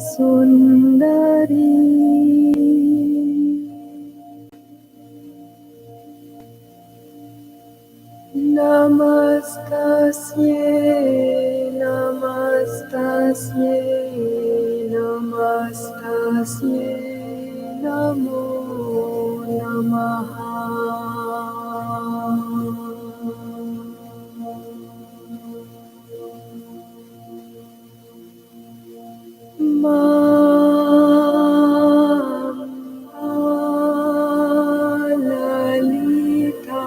Sundari Namastasye Namastasye Namastasye Namo Namaha Lalita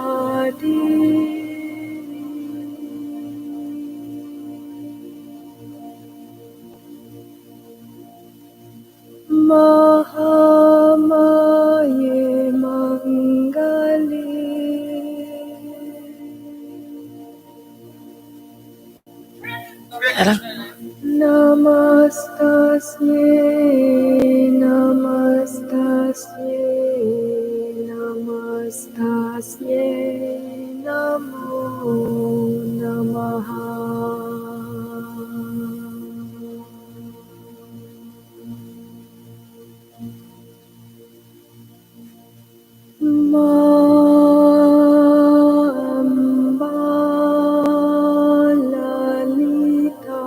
Mahamaye Mangali Namastasye Namastasye Namastasye Namo Namaha Amba Lalita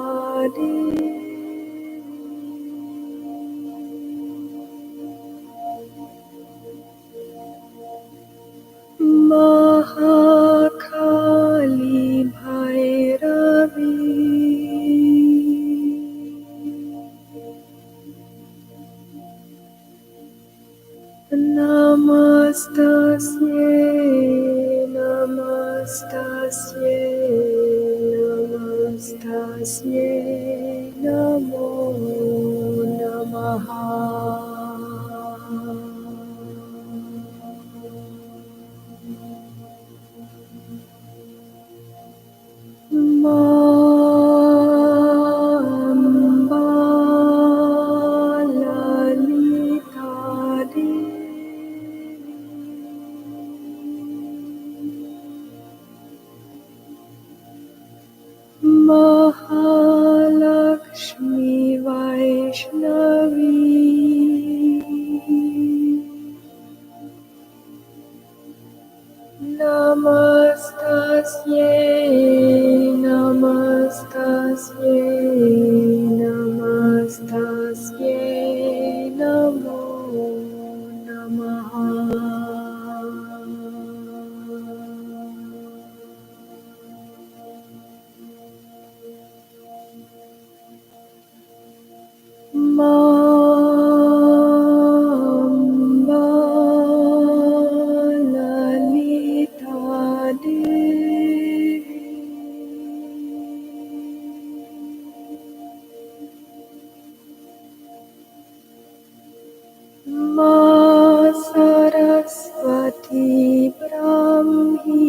Mahakali Bhairavi Namastasye Namastasye Namastasye Namo Namaha Amba Lalita Mahalakshmi Vaishnavi Namastasye Namastasye Namastasye Namo Namaha Amba Lalita Ma Saraswati Brahmi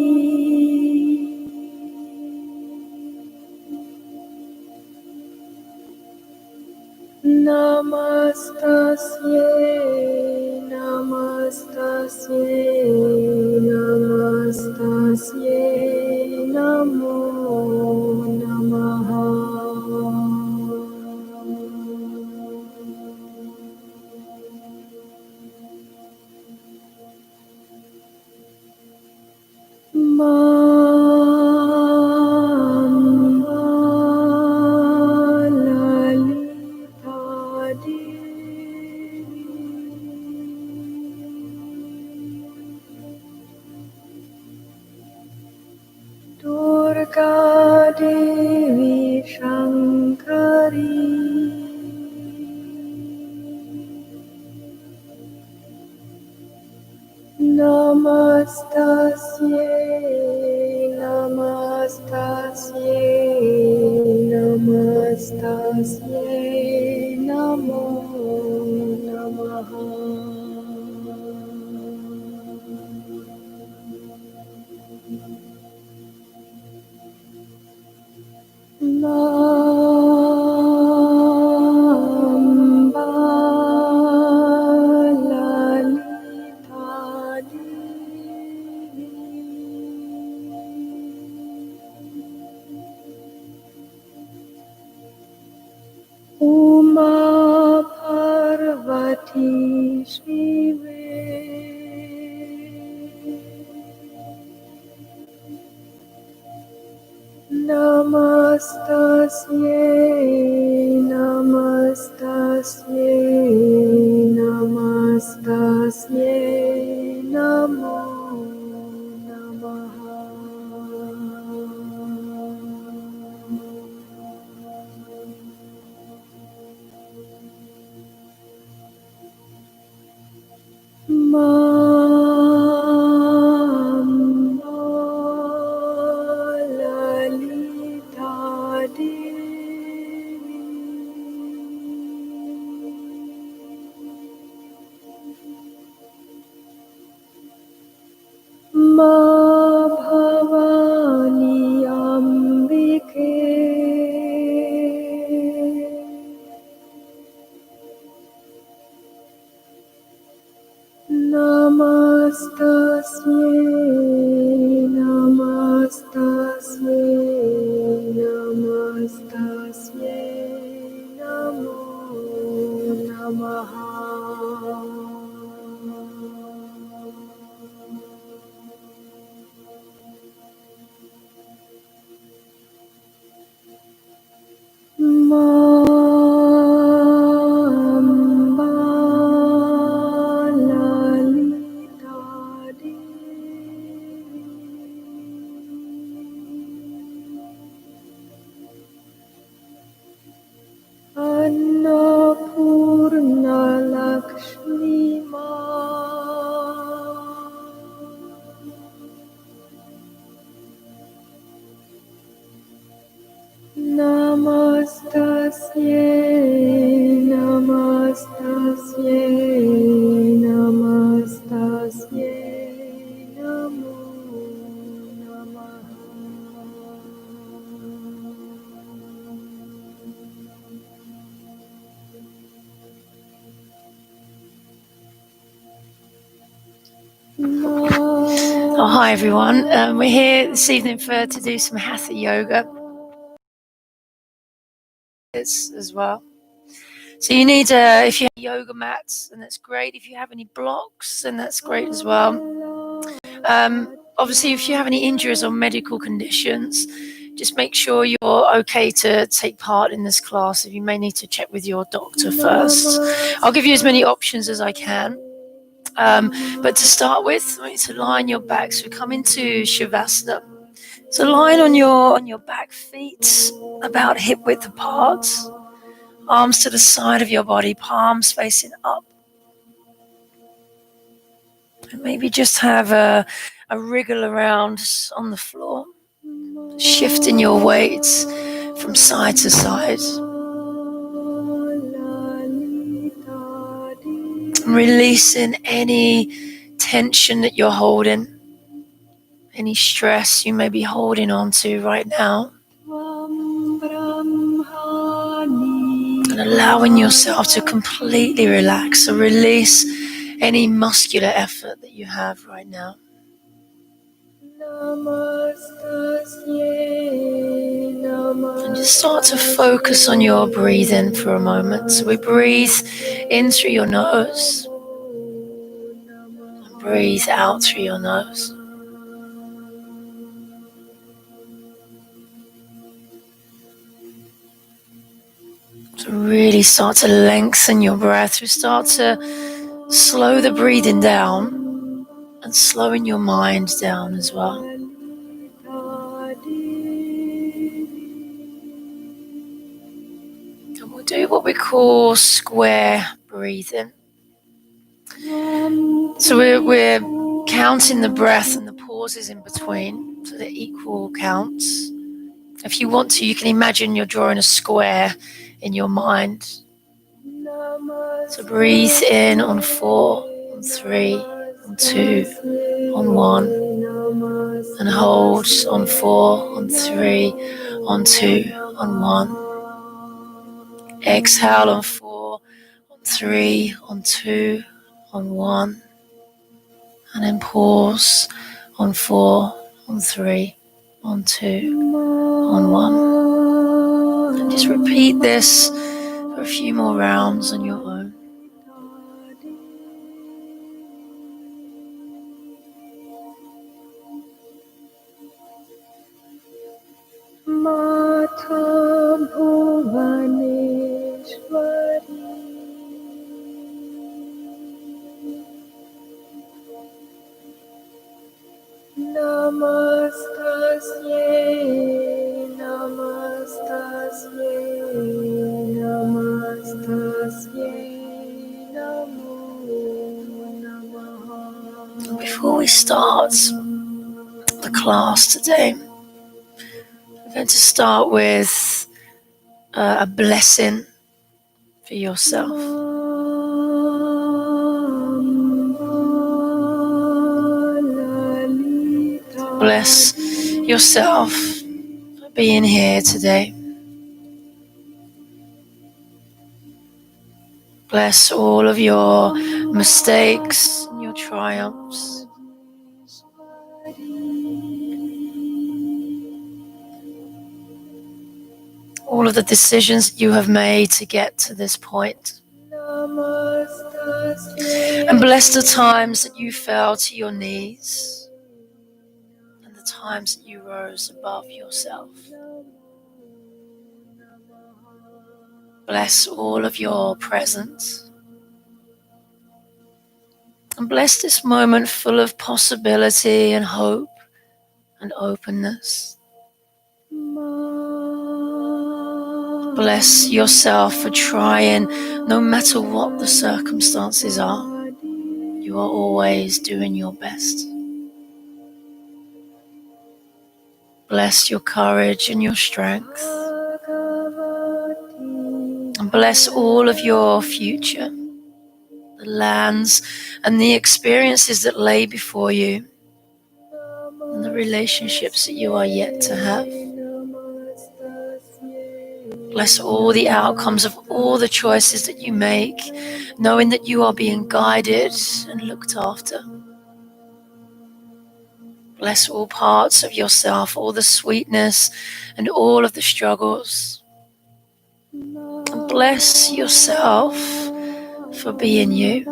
Namastasye Namastasye Namastasye Namo Namaha Amba Lalita Durga Devi Shankari Namastasye Namastasye Namastasye Namo Namaha Amba Lalita Uma Shive Namastasye Namastasye Namastasye Namo Namaha Lalita Devi Ma Bhavani Ambike Namastasye Namastasye Namastasye Namo Namaha Mamba Lalita Devi Annapurna Lakshmi Ma Namastasye Namastasye Namastasye Namo Namaha Oh, hi everyone. We're here this evening to do some hatha yoga as well. So you need, if you have yoga mats, then that's great. If you have any blocks, then that's great as well. Obviously, if you have any injuries or medical conditions, just make sure you're okay to take part in this class. If you may need to check with your doctor first. I'll give you as many options as I can. But to start with, I want you to lie on your back. So we come into Shavasana. So lying on your back feet, about hip width apart, arms to the side of your body, palms facing up. And maybe just have a wriggle around on the floor, shifting your weights from side to side. Releasing any tension that you're holding, any stress you may be holding on to right now. And allowing yourself to completely relax. So release any muscular effort that you have right now. And just start to focus on your breathing for a moment. So we breathe in through your nose and breathe out through your nose. So really start to lengthen your breath. We start to slow the breathing down and slowing your mind down as well. And we'll do what we call square breathing. So we're counting the breath and the pauses in between, so they're equal counts. If you want to, you can imagine you're drawing a square in your mind. So breathe in on 4, on 3, on 2, on 1. And hold on 4, on 3, on 2, on 1. Exhale on 4, on 3, on 2, on 1. And then pause on 4, on 3, on 2, on 1. And just repeat this for a few more rounds on your own. Bhuvaneshwari Namastasye Namastasye Namastasye Namo Namaha. Before we start the class today, we're going to start with a blessing for yourself. Bless yourself for being here today. Bless all of your mistakes and your triumphs. All of the decisions you have made to get to this point. And bless the times that you fell to your knees and the times that you rose above yourself. Bless all of your presence. And bless this moment full of possibility and hope and openness. Bless yourself for trying, no matter what the circumstances are. You are always doing your best. Bless your courage and your strength. And bless all of your future, the lands and the experiences that lay before you, and the relationships that you are yet to have. Bless all the outcomes of all the choices that you make, knowing that you are being guided and looked after. Bless all parts of yourself, all the sweetness and all of the struggles. And bless yourself for being you.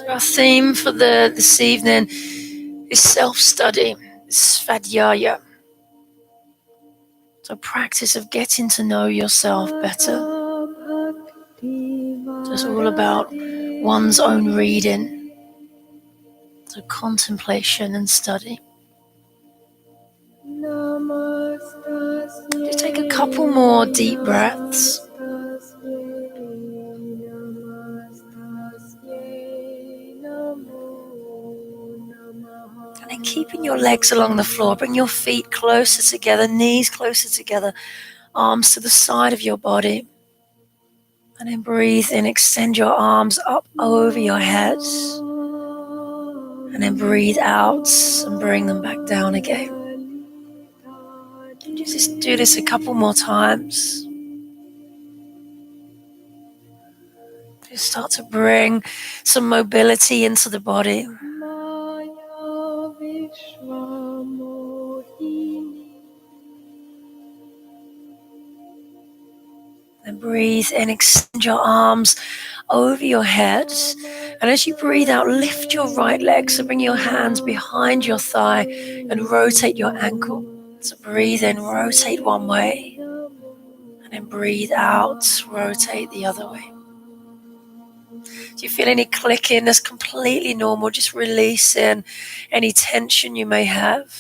Our theme for this evening is self-study, svadhyaya. So practice of getting to know yourself better. So it's all about one's own reading, so contemplation and study. Just take a couple more deep breaths. And then keeping your legs along the floor, bring your feet closer together, knees closer together, arms to the side of your body. And then breathe in, extend your arms up over your head. And then breathe out and bring them back down again. Just do this a couple more times. Just start to bring some mobility into the body. And breathe in, extend your arms over your head. And as you breathe out, lift your right leg. So bring your hands behind your thigh and rotate your ankle. So breathe in, rotate one way. And then breathe out, rotate the other way. Do you feel any clicking? That's completely normal. Just releasing any tension you may have.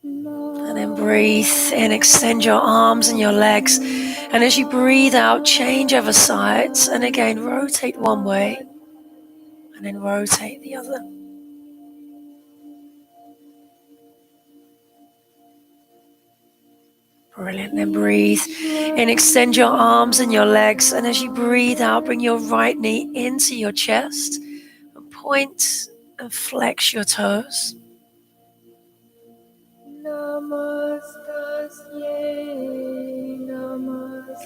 And then breathe in, extend your arms and your legs. And as you breathe out, change over sides. And again, rotate one way. And then rotate the other. Brilliant. Then breathe in, extend your arms and your legs. And as you breathe out, bring your right knee into your chest. And point and flex your toes.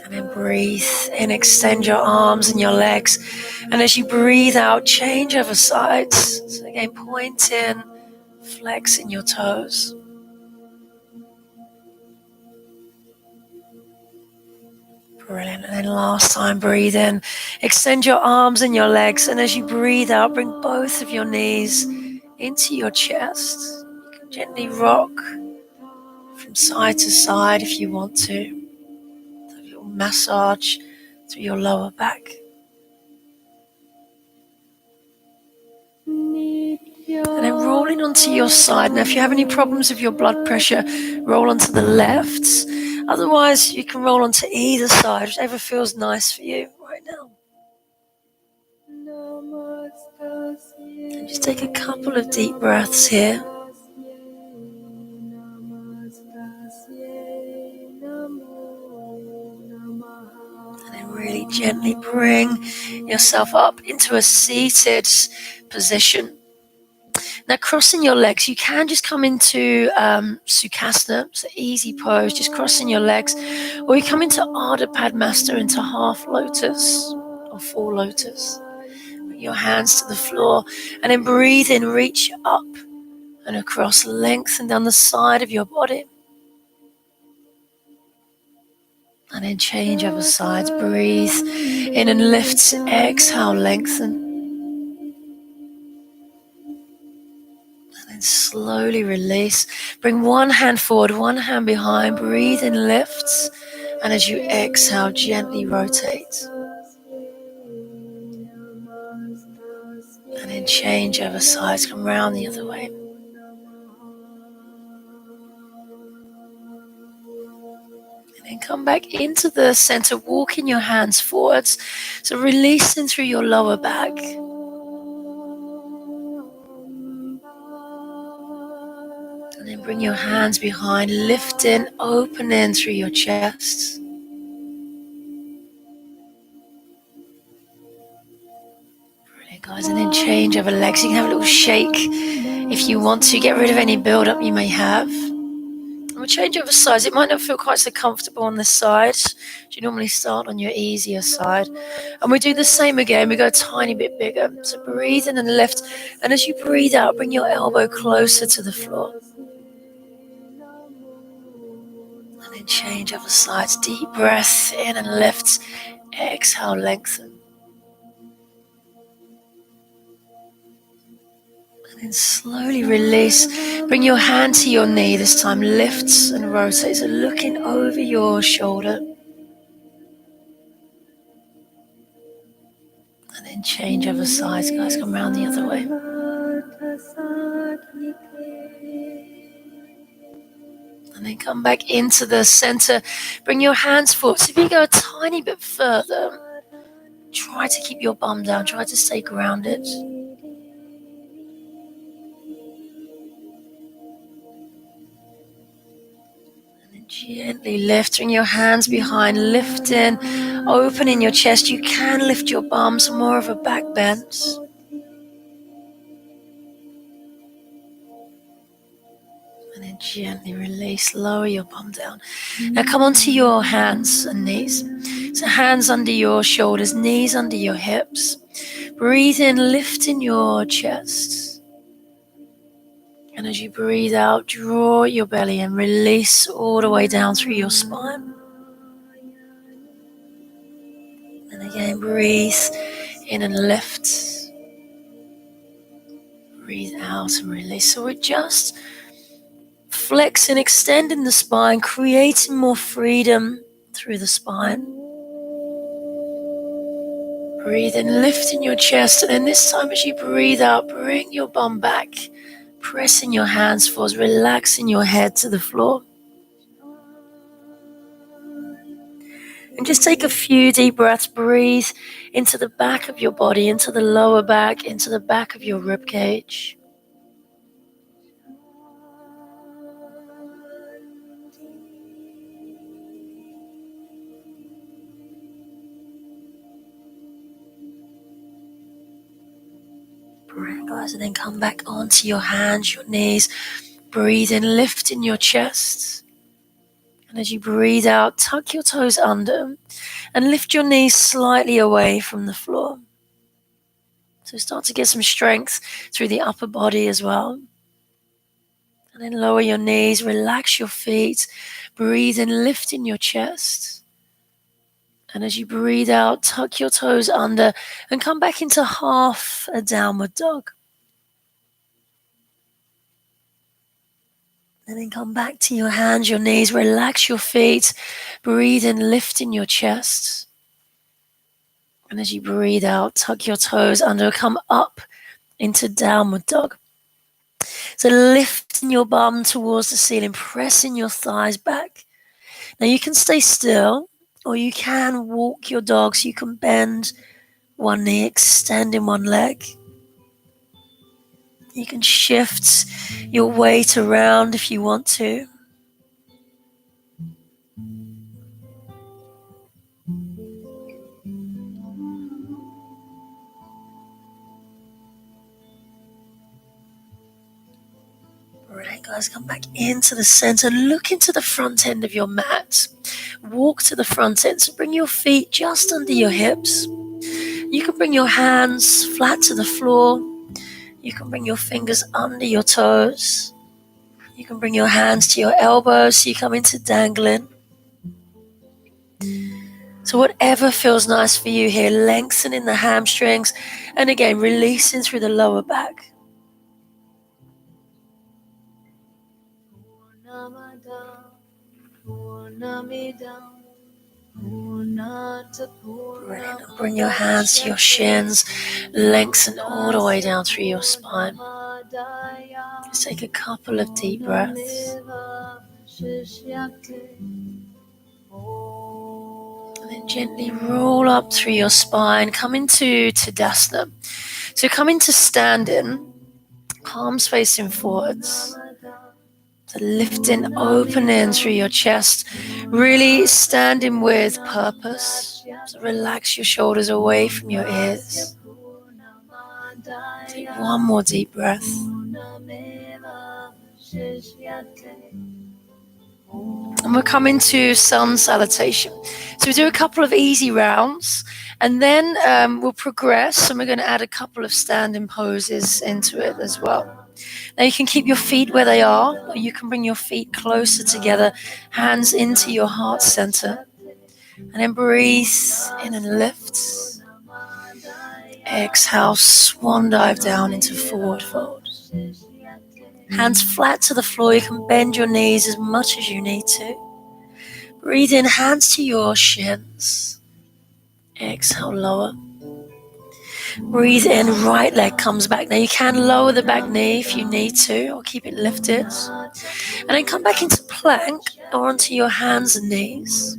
And then breathe in, extend your arms and your legs. And as you breathe out, change over sides. So again, point in, flex in your toes. Brilliant. And then last time, breathe in, extend your arms and your legs. And as you breathe out, bring both of your knees into your chest. You can gently rock from side to side if you want to. A little massage through your lower back. And then rolling onto your side. Now, if you have any problems with your blood pressure, roll onto the left. Otherwise, you can roll onto either side, whichever feels nice for you right now. And just take a couple of deep breaths here. And then really gently bring yourself up into a seated position. Now, crossing your legs, you can just come into Sukhasana, it's an easy pose, just crossing your legs, or you come into Ardha Padmasana, into half lotus or full lotus. Put your hands to the floor, and then breathe in, reach up and across, lengthen down the side of your body. And then change other sides, breathe in and lift, exhale, lengthen. And slowly release. Bring one hand forward, one hand behind. Breathe in, lifts. And as you exhale, gently rotate. And then change over sides. Come round the other way. And then come back into the center, walking your hands forwards. So releasing through your lower back. And then bring your hands behind, lifting, opening through your chest. Brilliant, guys. And then change over legs. You can have a little shake if you want to. Get rid of any build-up you may have. And we'll change over sides. It might not feel quite so comfortable on this side. You normally start on your easier side. And we do the same again. We go a tiny bit bigger. So breathe in and lift. And as you breathe out, bring your elbow closer to the floor. And then change over sides. Deep breath in and lift. Exhale, lengthen. And then slowly release. Bring your hand to your knee this time. Lift and rotate. So looking over your shoulder. And then change over sides, guys. Come around the other way. And then come back into the center. Bring your hands forward. So if you go a tiny bit further, try to keep your bum down. Try to stay grounded. And then gently lift. Bring your hands behind. Lifting. Opening your chest. You can lift your bum. So more of a back bend. And then gently release, lower your bum down. Now come onto your hands and knees. So hands under your shoulders, knees under your hips. Breathe in, lifting your chest. And as you breathe out, draw your belly and release all the way down through your spine. And again, breathe in and lift. Breathe out and release. So we're just flexing, extending the spine, creating more freedom through the spine. Breathe in, lifting your chest, and then this time as you breathe out, bring your bum back, pressing your hands forwards, relaxing your head to the floor. And just take a few deep breaths, breathe into the back of your body, into the lower back, into the back of your rib cage. Brilliant, guys, and then come back onto your hands, your knees. Breathe in, lifting your chest. And as you breathe out, tuck your toes under and lift your knees slightly away from the floor. So start to get some strength through the upper body as well. And then lower your knees, relax your feet. Breathe in, lifting your chest. And as you breathe out, tuck your toes under and come back into half a downward dog. And then come back to your hands, your knees. Relax your feet. Breathe in, lift in your chest. And as you breathe out, tuck your toes under. Come up into downward dog. So lifting your bum towards the ceiling, pressing your thighs back. Now you can stay still, or you can walk your dog, so you can bend one knee, extending one leg. You can shift your weight around if you want to. Alright guys, come back into the center. Look into the front end of your mat. Walk to the front end. So bring your feet just under your hips. You can bring your hands flat to the floor. You can bring your fingers under your toes. You can bring your hands to your elbows so you come into dangling. So whatever feels nice for you here, lengthening the hamstrings, and again, releasing through the lower back. Brilliant. Bring your hands to your shins, lengthen all the way down through your spine. Just take a couple of deep breaths. And then gently roll up through your spine. Come into Tadasana. So come into standing, palms facing forwards. So lifting, opening through your chest. Really standing with purpose. So relax your shoulders away from your ears. Take one more deep breath. And we're coming to sun salutation. So we do a couple of easy rounds, and then we'll progress, and we're going to add a couple of standing poses into it as well. Now you can keep your feet where they are, or you can bring your feet closer together, hands into your heart center, and then breathe in and lift. Exhale, swan dive down into forward fold. Hands flat to the floor. You can bend your knees as much as you need to. Breathe in, hands to your shins. Exhale, lower. Breathe in, right leg comes back. Now you can lower the back knee if you need to, or keep it lifted. And then come back into plank or onto your hands and knees.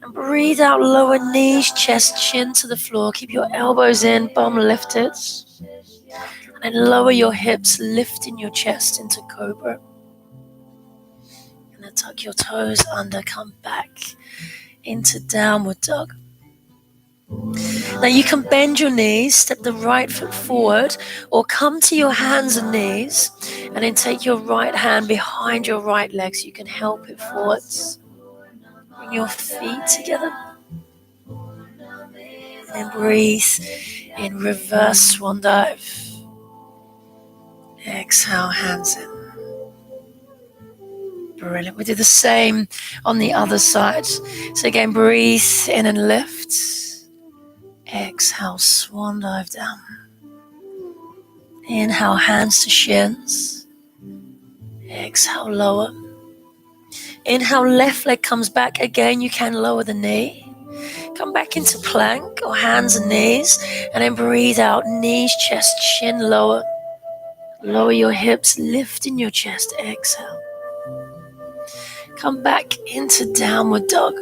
And breathe out, lower knees, chest, chin to the floor. Keep your elbows in, bum lifted. And then lower your hips, lifting your chest into cobra. And then tuck your toes under, come back into downward dog. Now you can bend your knees, step the right foot forward, or come to your hands and knees, and then take your right hand behind your right leg so you can help it forwards. Bring your feet together. And then breathe in reverse swan dive. Exhale, hands in. Brilliant. We do the same on the other side. So again, breathe in and lift. Exhale, swan dive down. Inhale, hands to shins. Exhale, lower. Inhale, left leg comes back. Again, you can lower the knee. Come back into plank or hands and knees. And then breathe out, knees, chest, chin, lower. Lower your hips, lifting your chest. Exhale. Come back into downward dog.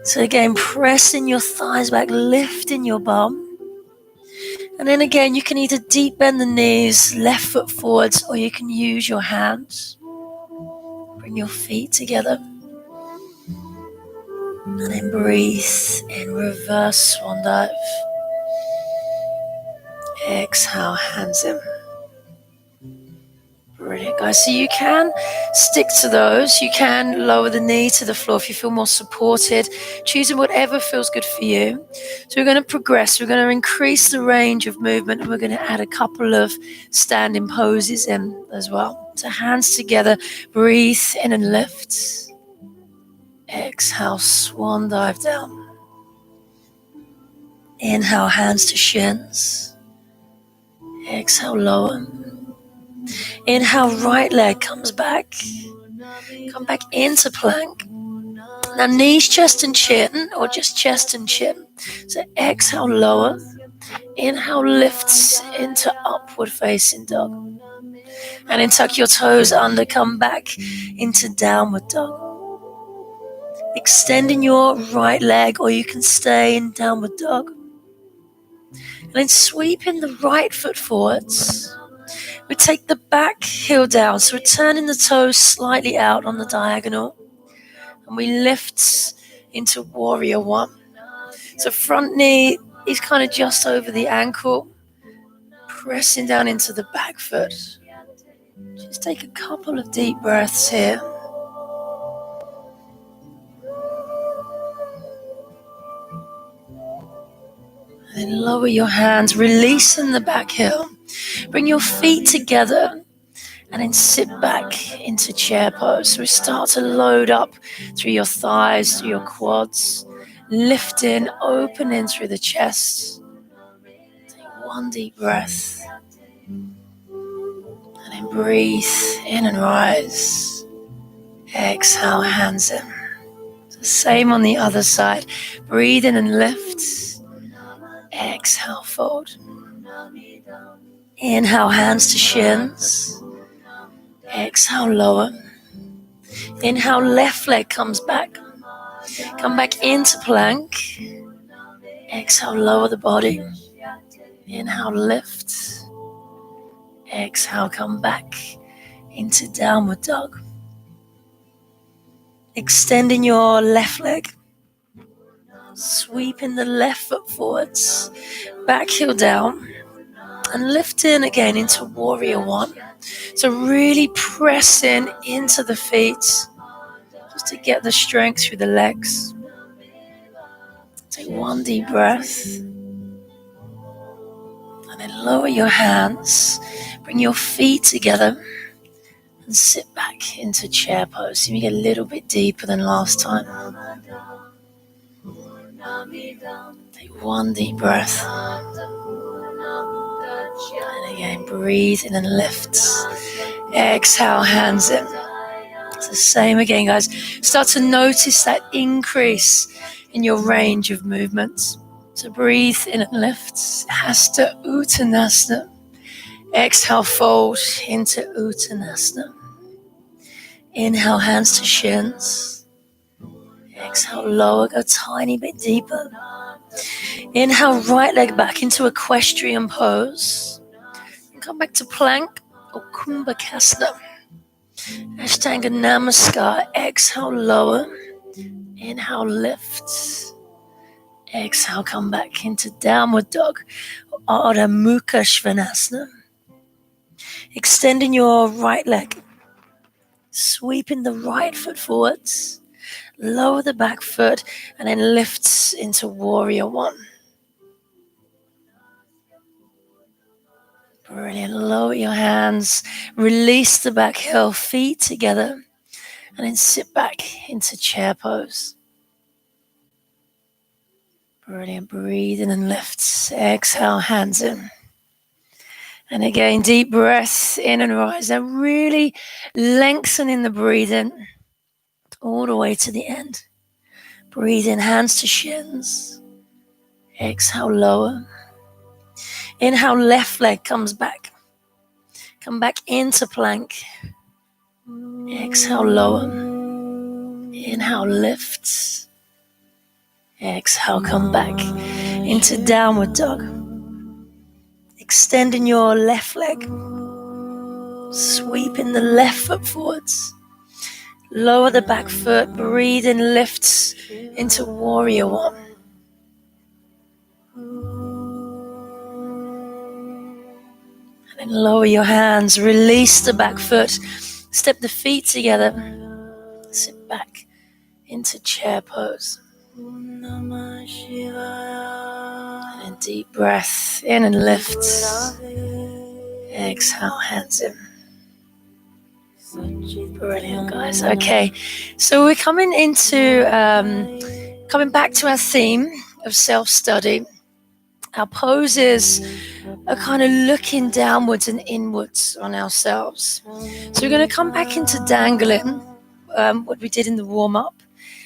So again, pressing your thighs back, lifting your bum. And then again, you can either deep bend the knees, left foot forwards, or you can use your hands. Bring your feet together. And then breathe in reverse swan dive. Exhale, hands in. Brilliant, guys. So you can stick to those. You can lower the knee to the floor if you feel more supported, choosing whatever feels good for you. So we're going to progress. We're going to increase the range of movement, and we're going to add a couple of standing poses in as well. So hands together, breathe in and lift. Exhale, swan dive down. Inhale, hands to shins. Exhale, lower. Inhale, right leg comes back. Come back into plank. Now knees, chest and chin, or just chest and chin. So exhale, lower. Inhale, lifts into upward facing dog. And then tuck your toes under, come back into downward dog. Extending your right leg, or you can stay in downward dog. And then sweeping the right foot forwards. We take the back heel down, so we're turning the toes slightly out on the diagonal. And we lift into warrior one. So front knee is kind of just over the ankle, pressing down into the back foot. Just take a couple of deep breaths here. And then lower your hands, releasing the back heel. Bring your feet together and then sit back into chair pose. So we start to load up through your thighs, through your quads, lifting, opening through the chest. Take one deep breath. And then breathe in and rise. Exhale, hands in. So same on the other side. Breathe in and lift. Exhale, fold. Inhale, hands to shins. Exhale, lower. Inhale, left leg comes back. Come back into plank. Exhale, lower the body. Inhale, lift. Exhale, come back into downward dog. Extending your left leg. Sweeping the left foot forwards. Back heel down. And lifting again into warrior one. So really pressing into the feet. Just to get the strength through the legs. Take one deep breath. And then lower your hands. Bring your feet together. And sit back into chair pose. See if you get a little bit deeper than last time. Take one deep breath. And again, breathe in and lift. Exhale, hands in. It's the same again, guys. Start to notice that increase in your range of movements. So breathe in and lift. Hasta Uttanasana. Exhale, fold into Uttanasana. Inhale, hands to shins. Exhale, lower, go a tiny bit deeper. Inhale, right leg back into equestrian pose. And come back to plank or Kumbhakasana. Ashtanga Namaskar. Exhale, lower. Inhale, lift. Exhale, come back into downward dog. Ardha Mukha Svanasana. Extending your right leg. Sweeping the right foot forwards. Lower the back foot and then lifts into warrior one. Brilliant. Lower your hands. Release the back heel. Feet together. And then sit back into chair pose. Brilliant. Breathe in and lift. Exhale, hands in. And again, deep breath in and rise. Now really lengthening the breathing all the way to the end. Breathe in, hands to shins. Exhale, lower. Inhale, left leg comes back. Come back into plank. Exhale, lower. Inhale, lift. Exhale, come back into downward dog. Extending your left leg. Sweeping the left foot forwards. Lower the back foot. Breathe in, lifts into warrior one. And then lower your hands. Release the back foot. Step the feet together. Sit back into chair pose. And a deep breath in and lift. Exhale, hands in. Brilliant, guys. Okay, so we're coming into coming back to our theme of self-study, Our poses are kind of looking downwards and inwards on ourselves. So we're going to come back into dangling, what we did in the warm-up.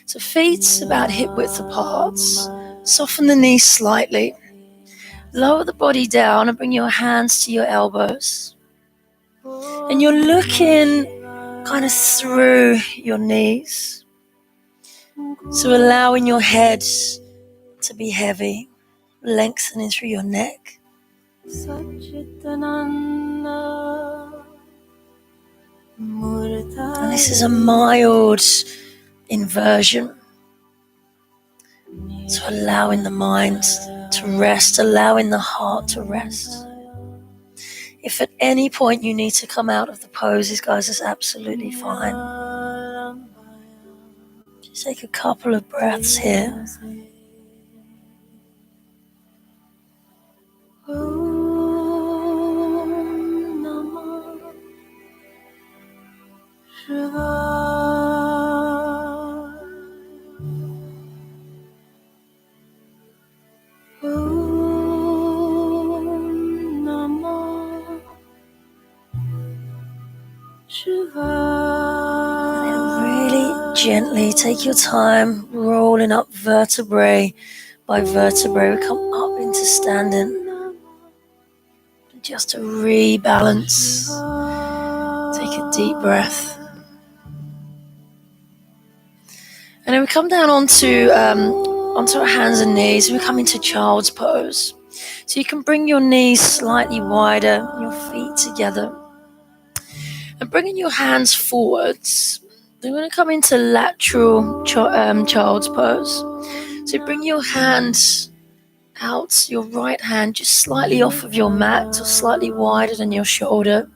So feet about hip width apart. Soften the knees slightly. Lower the body down and bring your hands to your elbows. And you're looking kind of through your knees. So allowing your head to be heavy, lengthening through your neck. And this is a mild inversion. So allowing the mind to rest, allowing the heart to rest. If at any point you need to come out of the poses, guys, it's absolutely fine. Just take a couple of breaths here. And then really gently take your time rolling up vertebrae by vertebrae. We come up into standing. Just to rebalance. Take a deep breath. And then we come down onto our hands and knees. We come into child's pose. So you can bring your knees slightly wider, your feet together. And bringing your hands forwards, we're going to come into lateral child's pose. So bring your hands out, your right hand just slightly off of your mat or slightly wider than your shoulder.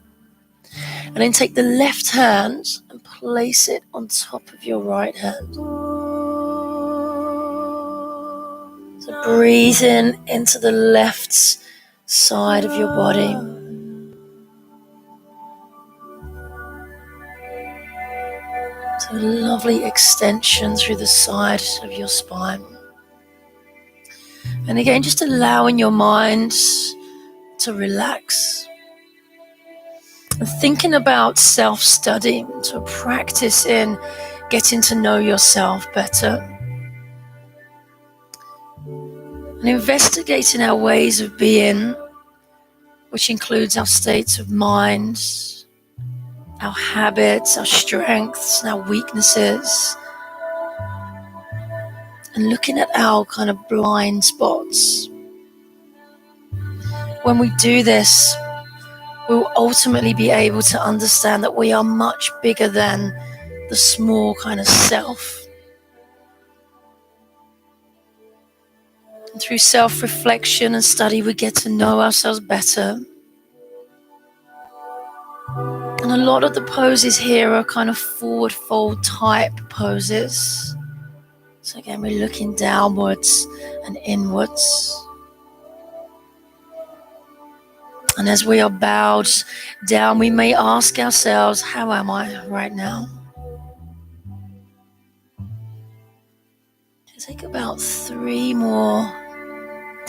And then take the left hand and place it on top of your right hand. So breathe in into the left side of your body. So a lovely extension through the side of your spine. And again, just allowing your mind to relax. And thinking about self-study, so practice in getting to know yourself better. And investigating our ways of being, which includes our states of mind, our habits, our strengths, and our weaknesses. And looking at our kind of blind spots. When we do this, we'll ultimately be able to understand that we are much bigger than the small kind of self. And through self-reflection and study, we get to know ourselves better. And a lot of the poses here are kind of forward fold type poses. So again, we're looking downwards and inwards. And as we are bowed down, we may ask ourselves, how am I right now? So take about 3 more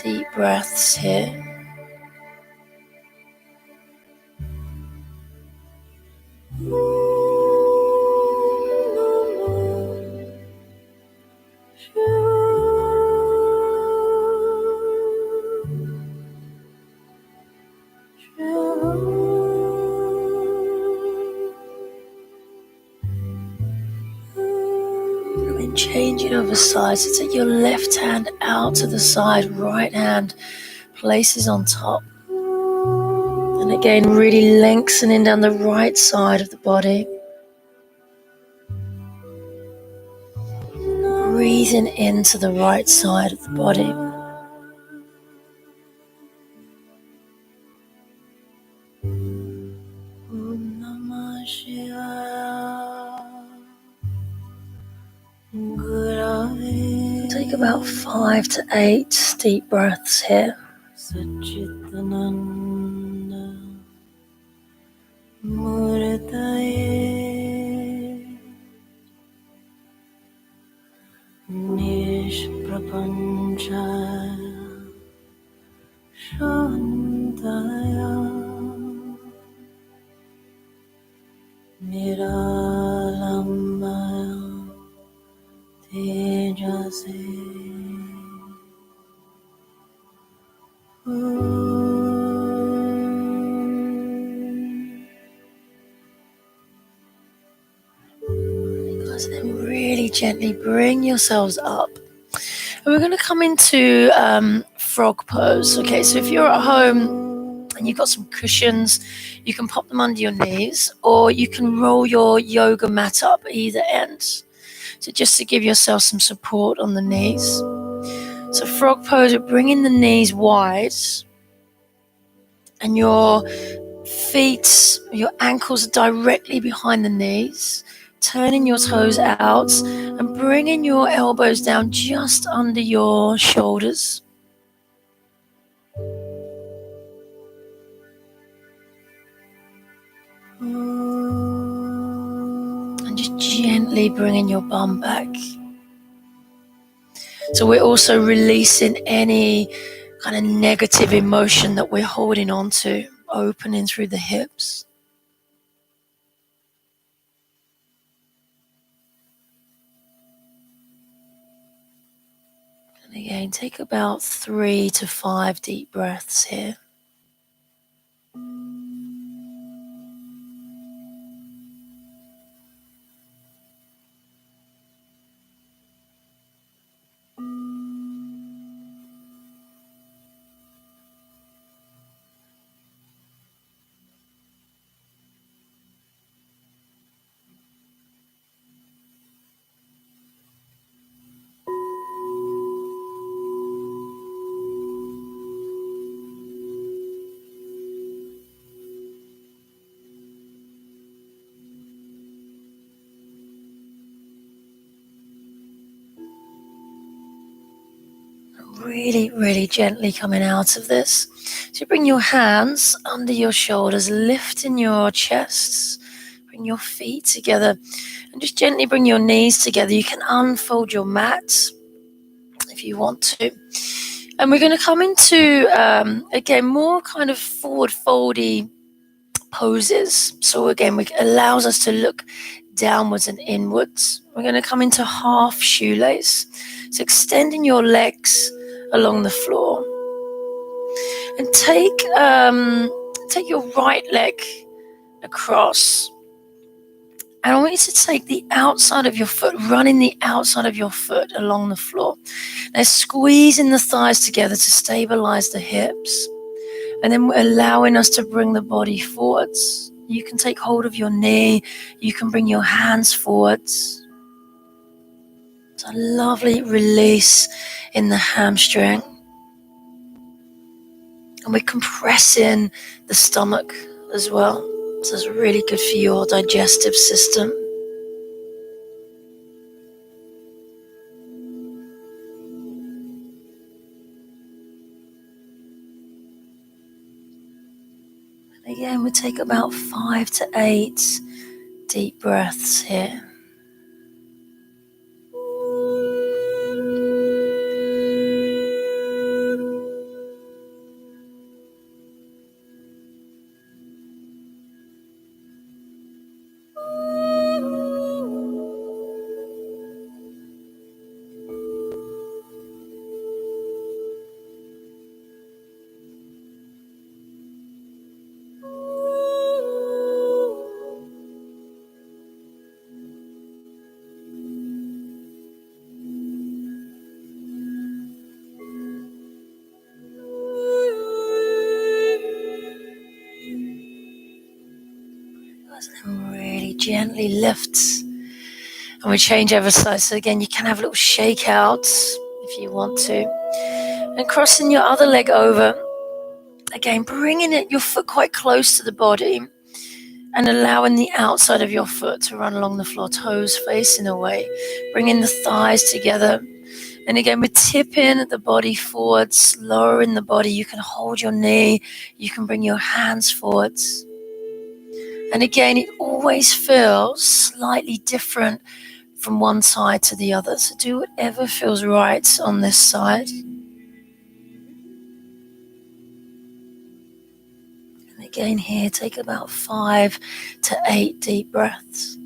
deep breaths here. Changing over sides, so take your left hand out to the side, right hand places on top. And again, really lengthening down the right side of the body. Breathing into the right side of the body. Take about 5 to 8 deep breaths here. Niralamaya Tejase. Guys, then really gently bring yourselves up. And we're going to come into frog pose. Okay, so if you're at home and you've got some cushions, you can pop them under your knees, or you can roll your yoga mat up either end. So just to give yourself some support on the knees. So frog pose, we're bringing the knees wide, and your feet, your ankles are directly behind the knees, turning your toes out and bringing your elbows down just under your shoulders. And just gently bringing your bum back. So we're also releasing any kind of negative emotion that we're holding on to, opening through the hips. And again, take about 3 to 5 deep breaths here. Really, really gently coming out of this. So bring your hands under your shoulders, lifting your chests, bring your feet together, and just gently bring your knees together. You can unfold your mat if you want to. And we're going to come into, again, more kind of forward foldy poses. So again, it allows us to look downwards and inwards. We're going to come into half shoelace. So extending your legs along the floor. And take your right leg across. And I want you to take the outside of your foot, running the outside of your foot along the floor. Now squeezing the thighs together to stabilize the hips. And then we're allowing us to bring the body forwards. You can take hold of your knee. You can bring your hands forwards. It's a lovely release in the hamstring. And we're compressing the stomach as well. So it's really good for your digestive system. And again, we take about 5 to 8 deep breaths here. And really gently lift. And we change over sides. So again, you can have a little shake out if you want to. And crossing your other leg over. Again, bringing your foot quite close to the body and allowing the outside of your foot to run along the floor, toes facing away. Bringing the thighs together. And again, we're tipping the body forwards, lowering the body. You can hold your knee. You can bring your hands forwards. And again, it always feels slightly different from one side to the other. So do whatever feels right on this side. And again here, take about 5 to 8 deep breaths.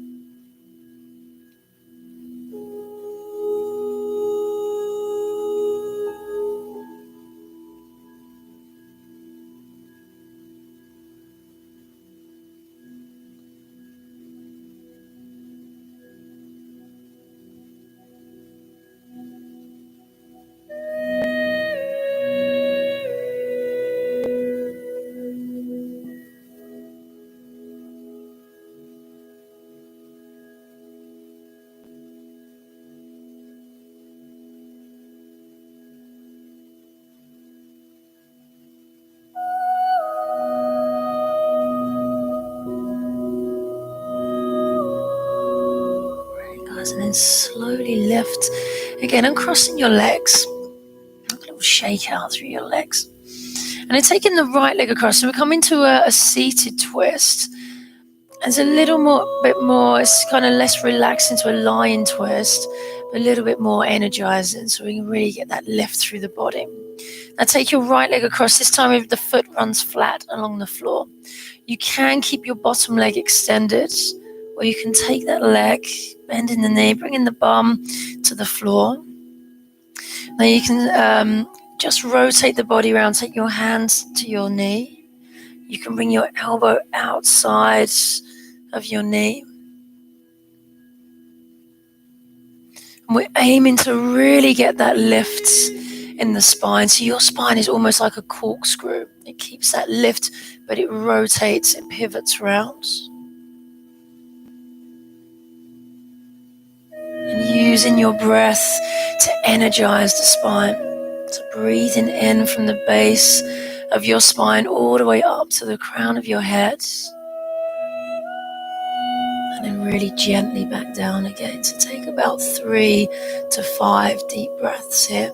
And then slowly lift again, uncrossing your legs. A little shake out through your legs. And then taking the right leg across. So we come into a seated twist. It's a bit more, it's kind of less relaxed into a lying twist, but a little bit more energizing, so we can really get that lift through the body. Now take your right leg across. This time if the foot runs flat along the floor. You can keep your bottom leg extended, or you can take that leg, bending the knee, bringing the bum to the floor. Now you can just rotate the body around, take your hands to your knee. You can bring your elbow outside of your knee. And we're aiming to really get that lift in the spine. So your spine is almost like a corkscrew. It keeps that lift, but it rotates, it pivots around. And using your breath to energize the spine. So breathing in from the base of your spine all the way up to the crown of your head. And then really gently back down again. So take about 3 to 5 deep breaths here.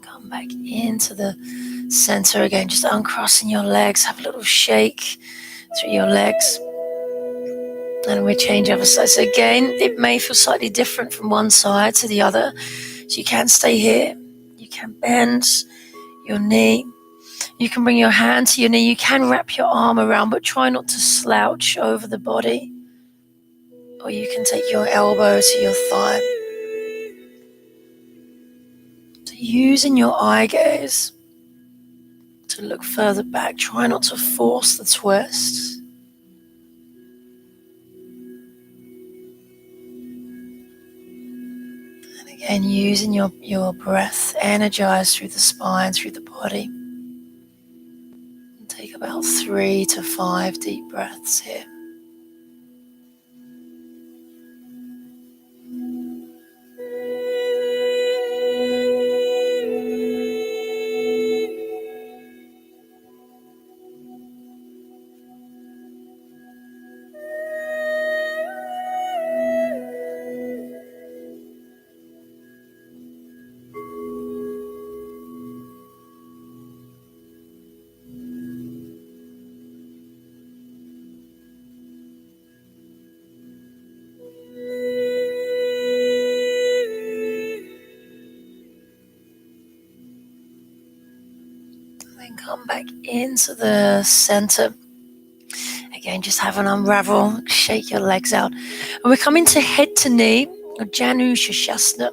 Come back into the center again, just uncrossing your legs, have a little shake through your legs. And we change other sides. So again, it may feel slightly different from one side to the other. So you can stay here. You can bend your knee. You can bring your hand to your knee. You can wrap your arm around, but try not to slouch over the body. Or you can take your elbow to your thigh. So using your eye gaze to look further back. Try not to force the twist. And again, using your breath, energize through the spine, through the body. And take about 3 to 5 deep breaths here. Then come back into the center. Again, just have an unravel, shake your legs out. And we're coming to head to knee, or Janu Shashasana.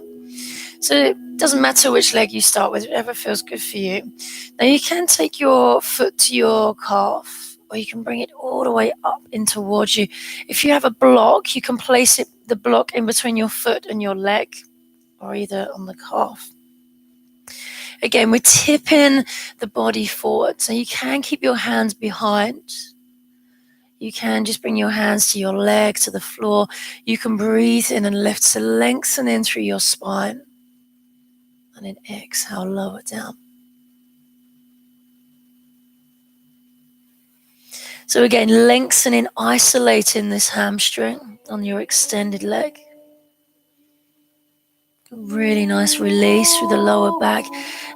So it doesn't matter which leg you start with, whatever feels good for you. Now you can take your foot to your calf, or you can bring it all the way up in towards you. If you have a block, you can place the block in between your foot and your leg, or either on the calf. Again, we're tipping the body forward. So you can keep your hands behind. You can just bring your hands to your leg, to the floor. You can breathe in and lift, so lengthen in through your spine. And then exhale, lower down. So again, lengthening, isolating this hamstring on your extended leg. Really nice release through the lower back.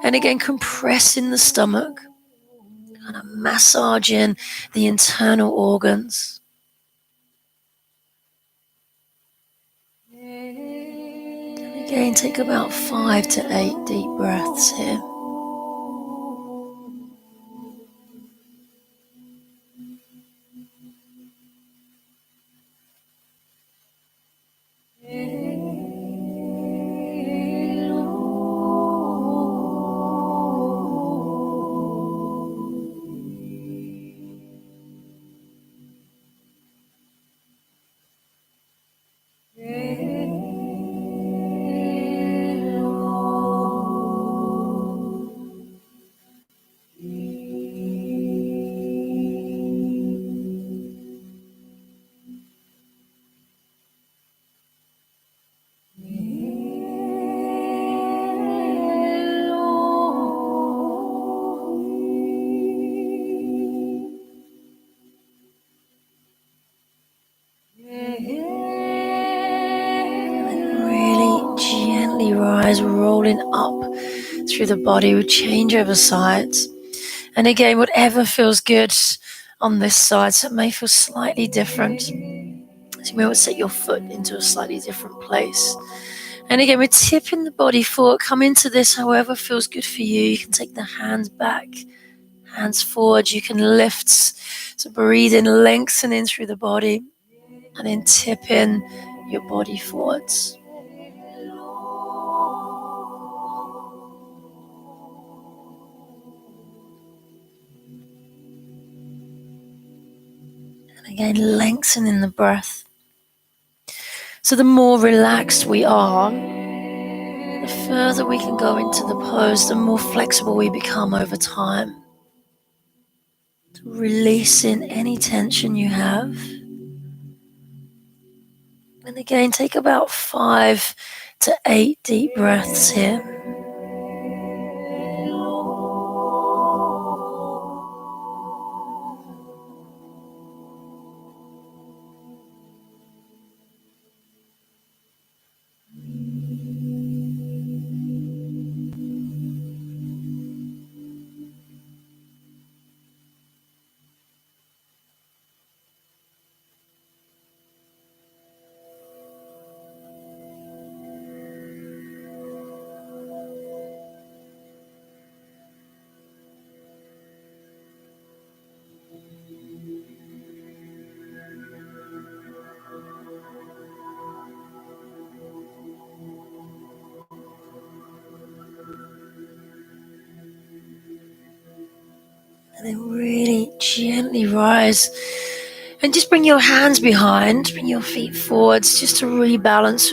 And again, compressing the stomach. Kind of massaging the internal organs. And again, take about 5 to 8 deep breaths here. Rise, rolling up through the body. We change over sides. And again, whatever feels good on this side, so it may feel slightly different. So you may want to set your foot into a slightly different place. And again, we're tipping the body forward. Come into this however feels good for you. You can take the hands back, hands forward. You can lift. So breathe in, lengthening through the body. And then tip in your body forwards. Again, lengthening the breath. So the more relaxed we are, the further we can go into the pose, the more flexible we become over time. Releasing any tension you have. And again, take about 5 to 8 deep breaths here. And then really gently rise. And just bring your hands behind, bring your feet forwards, just to rebalance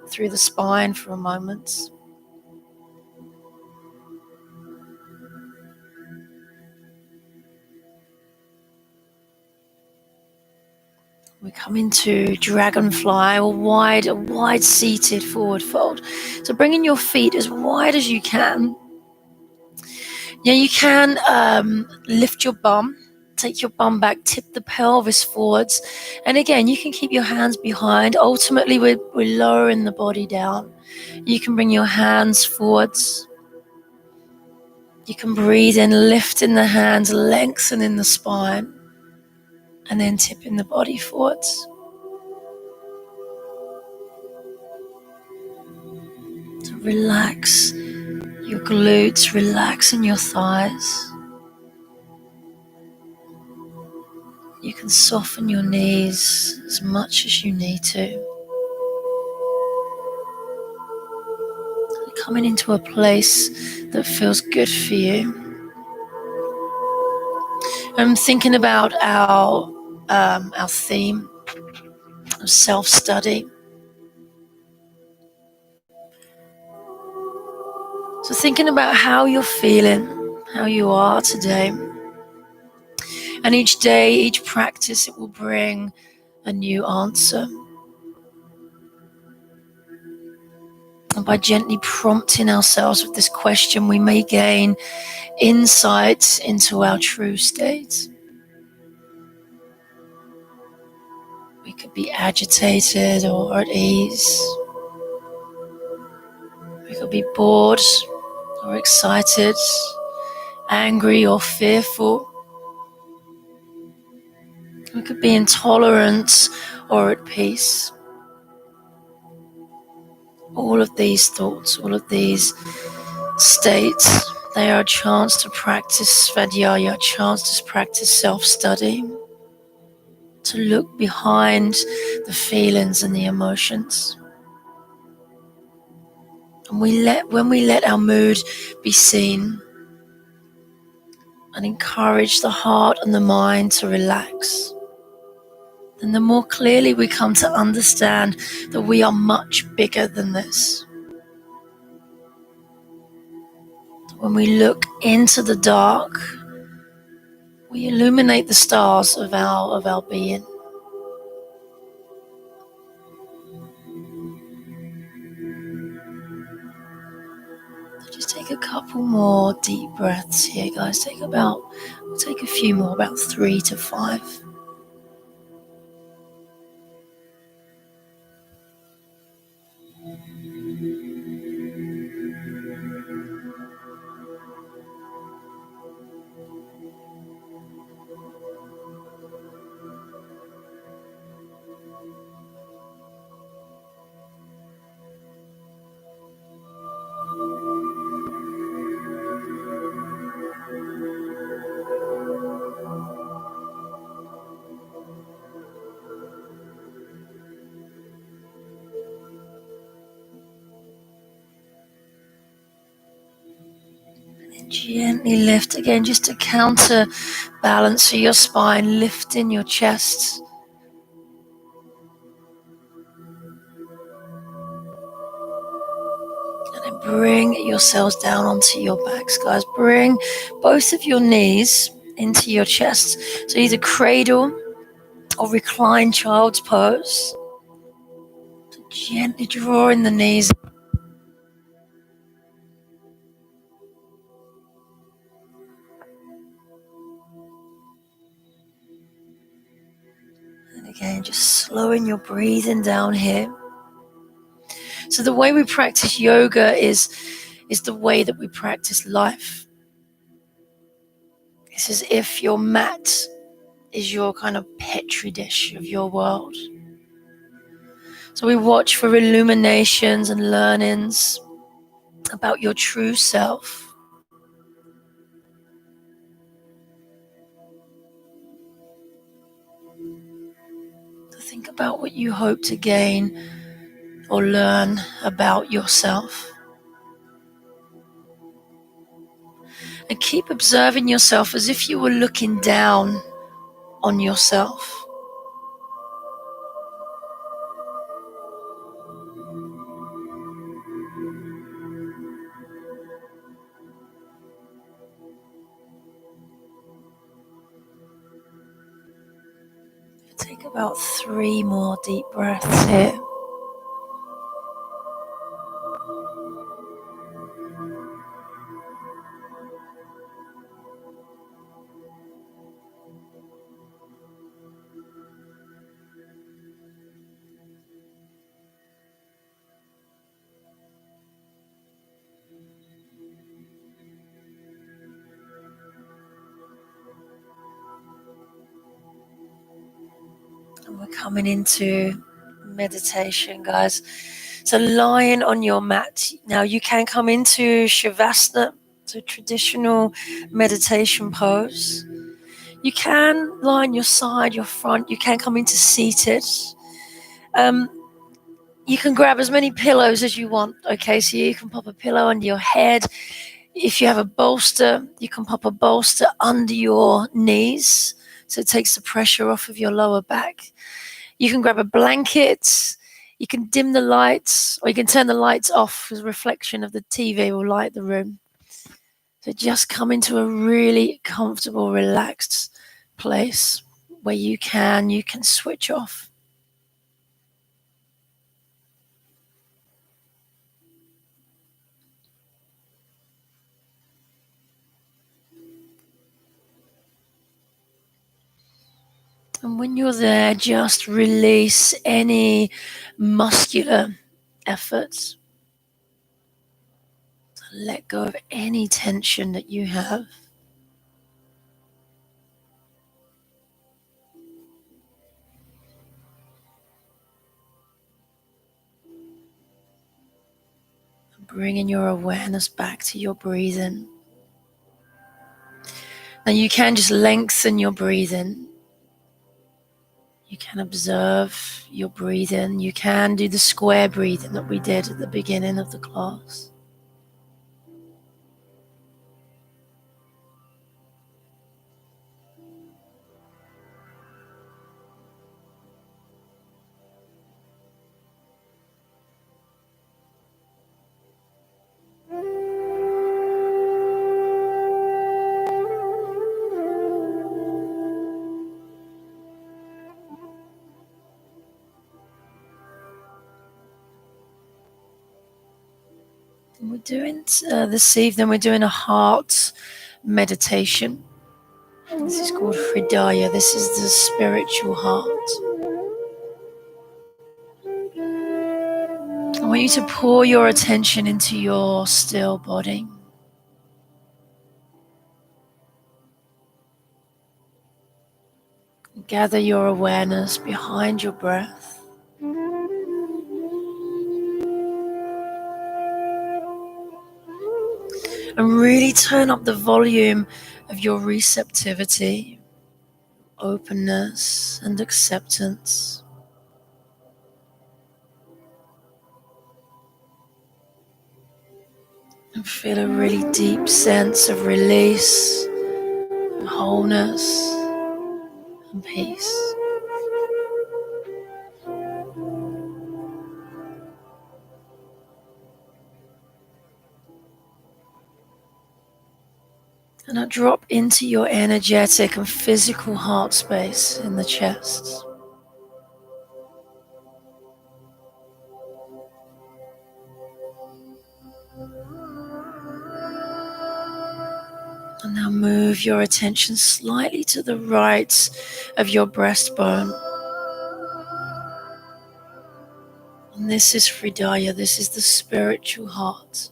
through the spine for a moment. We come into dragonfly, or a wide seated forward fold. So bringing your feet as wide as you can. Now you can lift your bum, take your bum back, tip the pelvis forwards. And again, you can keep your hands behind. Ultimately, we're lowering the body down. You can bring your hands forwards. You can breathe in, lifting the hands, lengthening the spine, and then tipping the body forwards. So relax your glutes, relaxing your thighs. You can soften your knees as much as you need to. Coming into a place that feels good for you. I'm thinking about our theme of self-study. So thinking about how you're feeling, how you are today. And each day, each practice, it will bring a new answer. And by gently prompting ourselves with this question, we may gain insight into our true state. We could be agitated or at ease. We could be bored or excited, angry or fearful. We could be intolerant or at peace. All of these thoughts, all of these states, they are a chance to practice Svadhyaya, a chance to practice self-study, to look behind the feelings and the emotions. And when we let our mood be seen and encourage the heart and the mind to relax, then the more clearly we come to understand that we are much bigger than this. When we look into the dark, we illuminate the stars of our being. So just take a couple more deep breaths here, guys. We'll take a few more, about 3 to 5. Gently lift again, just to counterbalance for your spine, lifting your chest. And then bring yourselves down onto your backs, guys. Bring both of your knees into your chest. So either cradle or recline child's pose. So gently drawing the knees. And again, just slowing your breathing down here. So the way we practice yoga is the way that we practice life. It's as if your mat is your kind of petri dish of your world. So we watch for illuminations and learnings about your true self. To think about what you hope to gain or learn about yourself. And keep observing yourself as if you were looking down on yourself. Take about 3 more deep breaths here. And we're coming into meditation, guys. So lying on your mat. Now you can come into Shavasana, so traditional meditation pose. You can lie on your side, your front. You can come into seated. You can grab as many pillows as you want. Okay, so you can pop a pillow under your head. If you have a bolster, you can pop a bolster under your knees, so it takes the pressure off of your lower back. You can grab a blanket. You can dim the lights, or you can turn the lights off because the reflection of the TV will light the room. So just come into a really comfortable, relaxed place where you can switch off. And when you're there, just release any muscular efforts. Let go of any tension that you have. Bringing your awareness back to your breathing. Now you can just lengthen your breathing. You can observe your breathing. You can do the square breathing that we did at the beginning of the class. And we're doing this evening, we're doing a heart meditation. This is called Hridaya. This is the spiritual heart. I want you to pour your attention into your still body. Gather your awareness behind your breath. And really turn up the volume of your receptivity, openness, and acceptance. And feel a really deep sense of release, and wholeness, and peace. And now drop into your energetic and physical heart space in the chest. And now move your attention slightly to the right of your breastbone. And this is Hridaya, this is the spiritual heart.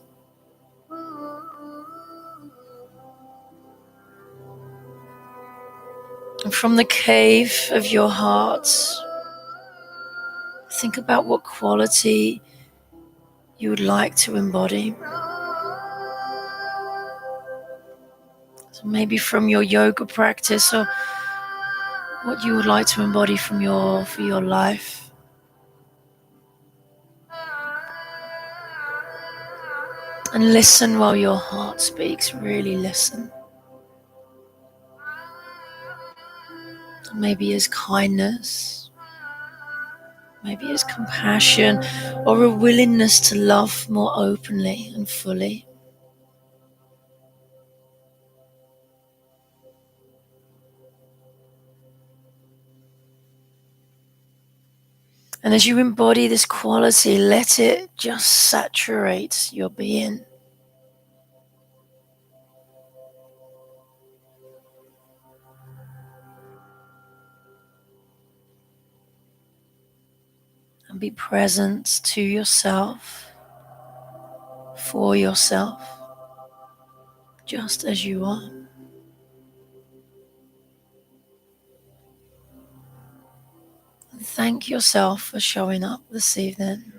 And from the cave of your heart, think about what quality you would like to embody. So maybe from your yoga practice, or what you would like to embody for your life. And listen while your heart speaks, really listen. Maybe as kindness, maybe as compassion, or a willingness to love more openly and fully. And as you embody this quality, let it just saturate your being. And be present to yourself, for yourself, just as you are. And thank yourself for showing up this evening.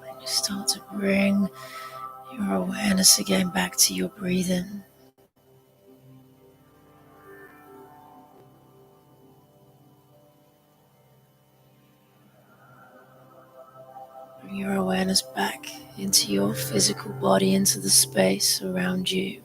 And you start to bring your awareness again back to your breathing. Bring your awareness back into your physical body, into the space around you.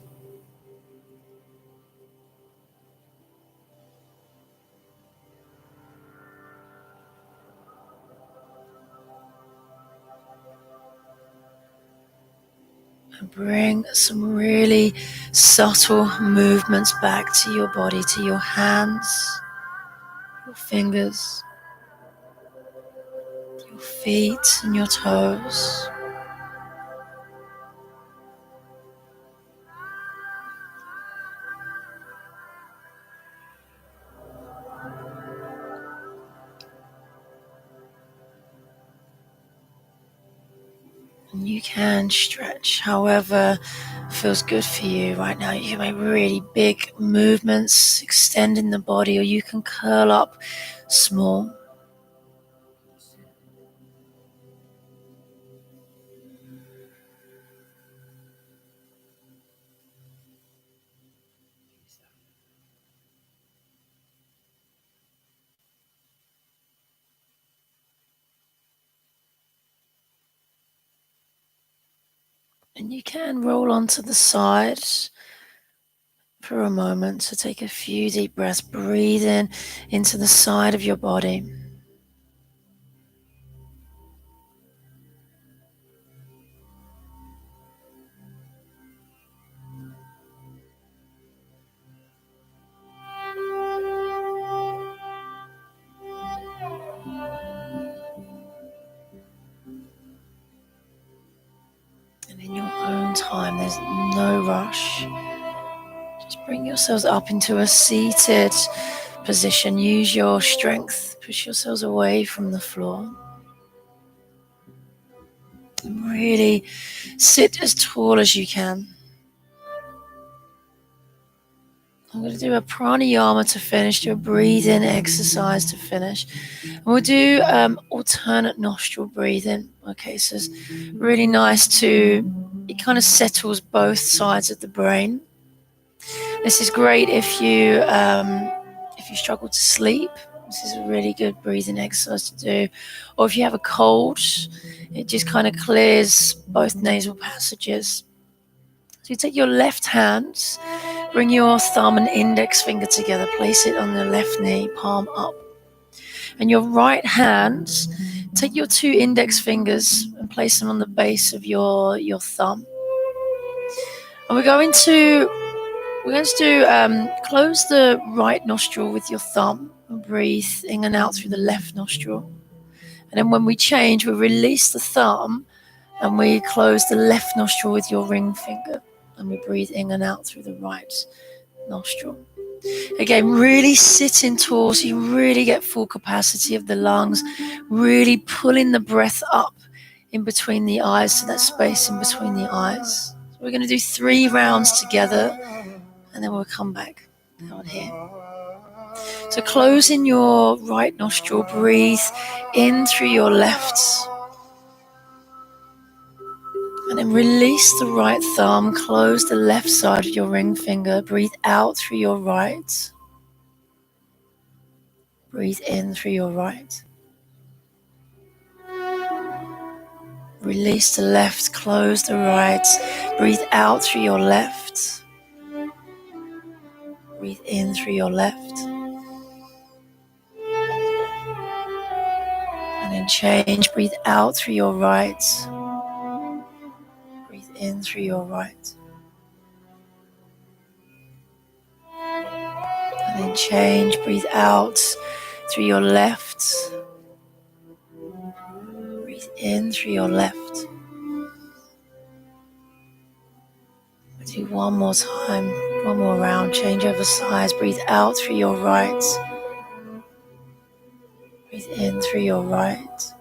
And bring some really subtle movements back to your body, to your hands, your fingers, your feet and your toes. And you can stretch however feels good for you right now. You can make really big movements, extending the body, or you can curl up small. And you can roll onto the side for a moment. So take a few deep breaths, breathe in into the side of your body. And in your own time, there's no rush. Just bring yourselves up into a seated position. Use your strength. Push yourselves away from the floor. And really sit as tall as you can. I'm going to do a pranayama to finish, do a breathing exercise to finish. And we'll do alternate nostril breathing. Okay, so it's really nice it kind of settles both sides of the brain. This is great if you struggle to sleep. This is a really good breathing exercise to do. Or if you have a cold, it just kind of clears both nasal passages. So you take your left hand, bring your thumb and index finger together, place it on the left knee, palm up. And your right hand, take your two index fingers and place them on the base of your thumb. And we're going to close the right nostril with your thumb and breathe in and out through the left nostril. And then when we change, we release the thumb and we close the left nostril with your ring finger. And we breathe in and out through the right nostril. Again, really sitting tall so you really get full capacity of the lungs, really pulling the breath up in between the eyes, so that space in between the eyes. So we're going to do 3 rounds together and then we'll come back down here. So closing your right nostril, breathe in through your left. And then release the right thumb, close the left side of your ring finger, breathe out through your right. Breathe in through your right. Release the left, close the right. Breathe out through your left. Breathe in through your left. And then change, breathe out through your right. Breathe in through your right. And then change, breathe out through your left. Breathe in through your left. We'll do one more time, one more round, change over sides, breathe out through your right. Breathe in through your right.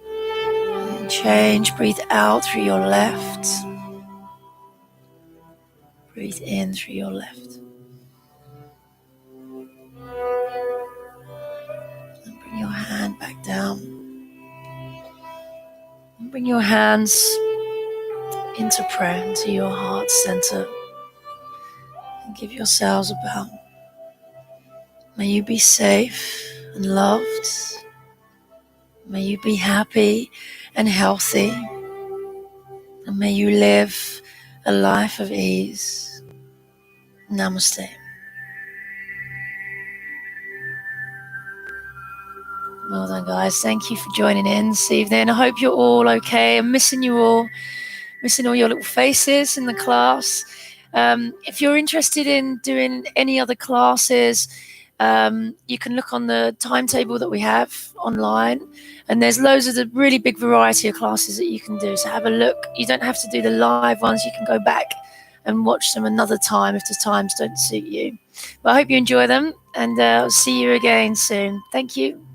And then change, breathe out through your left. Breathe in through your left. And bring your hand back down. And bring your hands into prayer, into your heart center. And give yourselves a bow. May you be safe and loved. May you be happy and healthy. And may you live a life of ease. Namaste. Well done, guys. Thank you for joining in this evening. I hope you're all okay. I'm missing you all, missing all your little faces in the class. If you're interested in doing any other classes, you can look on the timetable that we have online, and there's loads of the really big variety of classes that you can do. So have a look. You don't have to do the live ones. You can go back and watch them another time if the times don't suit you. But I hope you enjoy them, and I'll see you again soon. Thank you.